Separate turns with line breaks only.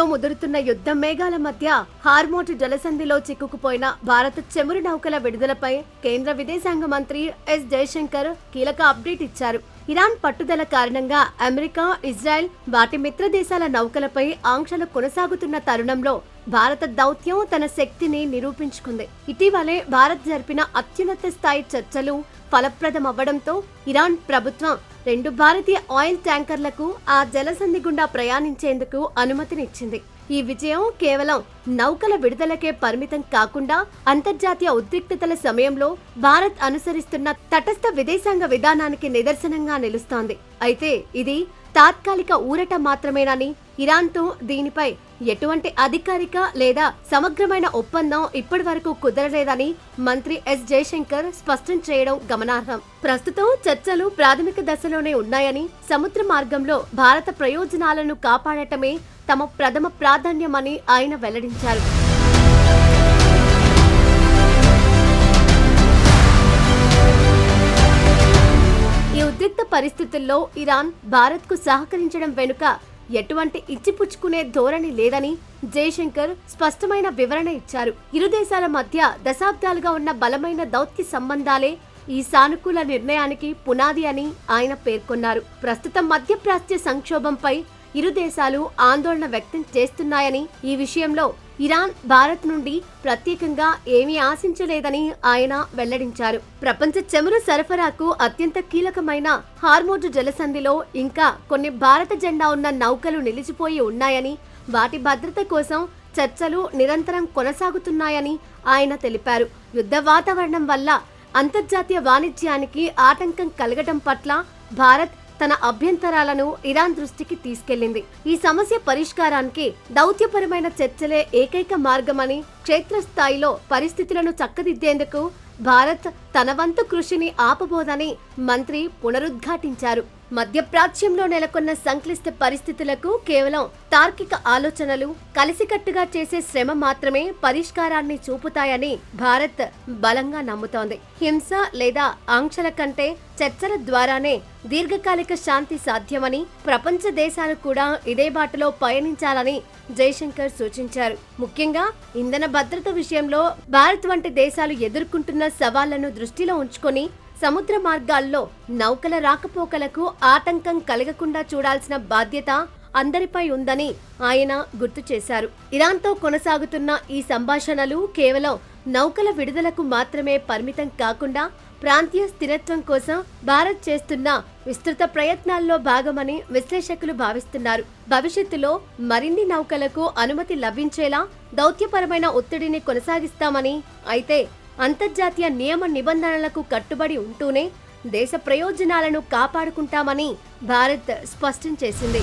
లో ముదురుతున్న యుద్ధ మేఘాల మధ్య హార్మోజ్ జలసంధిలో చిక్కుకుపోయిన భారత చమురు నౌకల విడుదలపై కేంద్ర విదేశాంగ మంత్రి ఎస్ జయశంకర్ కీలక అప్డేట్ ఇచ్చారు. ఇరాన్ పట్టుదల కారణంగా అమెరికా, ఇజ్రాయెల్ వాటి మిత్ర దేశాల నౌకలపై ఆంక్షలు కొనసాగుతున్న తరుణంలో భారత దౌత్యం తన శక్తిని నిరూపించుకుంది. ఇటీవలే భారత్ జరిపిన అత్యున్నత స్థాయి చర్చలు ఫలప్రదమవ్వడంతో ఇరాన్ ప్రభుత్వం 2 భారతీయ ఆయిల్ ట్యాంకర్లకు ఆ జలసంధి గుండా ప్రయాణించేందుకు అనుమతినిచ్చింది. ఈ విజయం కేవలం నౌకల విడుదలకే పరిమితం కాకుండా అంతర్జాతీయ ఉద్రిక్తతల సమయంలో భారత్ అనుసరిస్తున్న తటస్థ విదేశాంగ విధానానికి నిదర్శనంగా నిలుస్తోంది. అయితే ఇది తాత్కాలిక ఊరట మాత్రమేనని, ఇరాన్తో దీనిపై ఎటువంటి అధికారిక లేదా సమగ్రమైన ఒప్పందం ఇప్పటి వరకు కుదరలేదని మంత్రి ఎస్ జయశంకర్ స్పష్టం చేయడం గమనార్హం. ప్రస్తుతం చర్చలు ప్రాథమిక దశలోనే ఉన్నాయని, సముద్ర మార్గంలో భారత ప్రయోజనాలను కాపాడటమే తమ ప్రథమ ప్రాధాన్యమని ఆయన వెల్లడించారు. ఈ ఉద్రిక్త పరిస్థితుల్లో ఇరాన్ భారత్ కు సహకరించడం వెనుక ఎటువంటి ఇచ్చిపుచ్చుకునే ధోరణి లేదని జయశంకర్ స్పష్టమైన వివరణ ఇచ్చారు. ఇరు దేశాల మధ్య దశాబ్దాలుగా ఉన్న బలమైన దౌత్య సంబంధాలే ఈ సానుకూల నిర్ణయానికి పునాది అని ఆయన పేర్కొన్నారు. ప్రస్తుతం మధ్యప్రాచ్య సంక్షోభంపై ఇరు దేశాలు ఆందోళన వ్యక్తం చేస్తున్నాయని, ఈ విషయంలో ఇరాన్ భారత్ నుండి ప్రత్యేకంగా ఏమీ ఆశించలేదని ఆయన వెల్లడించారు. ప్రపంచ చమురు సరఫరాకు అత్యంత కీలకమైన హార్మోజ్ జలసంధిలో ఇంకా కొన్ని భారత జెండా ఉన్న నౌకలు నిలిచిపోయి ఉన్నాయని, వాటి భద్రత కోసం చర్చలు నిరంతరం కొనసాగుతున్నాయని ఆయన తెలిపారు. యుద్ధ వాతావరణం వల్ల అంతర్జాతీయ వాణిజ్యానికి ఆటంకం కలగటం పట్ల భారత్ తన అభ్యంతరాలను ఇరాన్ దృష్టికి తీసుకెళ్లింది. ఈ సమస్య పరిష్కారానికి దౌత్యపరమైన చర్చలే ఏకైక మార్గమని, క్షేత్రస్థాయిలో పరిస్థితులను చక్కదిద్దేందుకు భారత్ తన వంతు కృషిని ఆపబోదని మంత్రి పునరుద్ఘాటించారు. మధ్యప్రాచ్యంలో నెలకొన్న సంక్లిష్ట పరిస్థితులకు కేవలం తార్కిక ఆలోచనలు, కలిసికట్టుగా చేసే శ్రమ మాత్రమే పరిష్కారాన్ని చూపుతాయని భారత్ బలంగా నమ్ముతోంది. హింస లేదా ఆంక్షల కంటే చర్చల ద్వారానే దీర్ఘకాలిక శాంతి సాధ్యమని, ప్రపంచ దేశాలు కూడా ఇదే బాటలో పయనించాలని జయశంకర్ సూచించారు. ముఖ్యంగా ఇంధన భద్రత విషయంలో భారత్ వంటి దేశాలు ఎదుర్కొంటున్న సవాళ్లను దృష్టిలో ఉంచుకొని సముద్ర మార్గాల్లో నౌకల రాకపోకలకు ఆటంకం కలగకుండా చూడాల్సిన బాధ్యత అందరిపై ఉందని ఆయన గుర్తు చేశారు. ఇరాన్తో కొనసాగుతున్న ఈ సంభాషణలు కేవలం నౌకల విడుదలకు మాత్రమే పరిమితం కాకుండా ప్రాంతీయ స్థిరత్వం కోసం భారత్ చేస్తున్న విస్తృత ప్రయత్నాల్లో భాగమని విశ్లేషకులు భావిస్తున్నారు. భవిష్యత్తులో మరిన్ని నౌకలకు అనుమతి లభించేలా దౌత్యపరమైన ఒత్తిడిని కొనసాగిస్తామని, అయితే అంతర్జాతీయ నియమ నిబంధనలకు కట్టుబడి ఉంటూనే దేశ ప్రయోజనాలను కాపాడుకుంటామని భారత్ స్పష్టం చేసింది.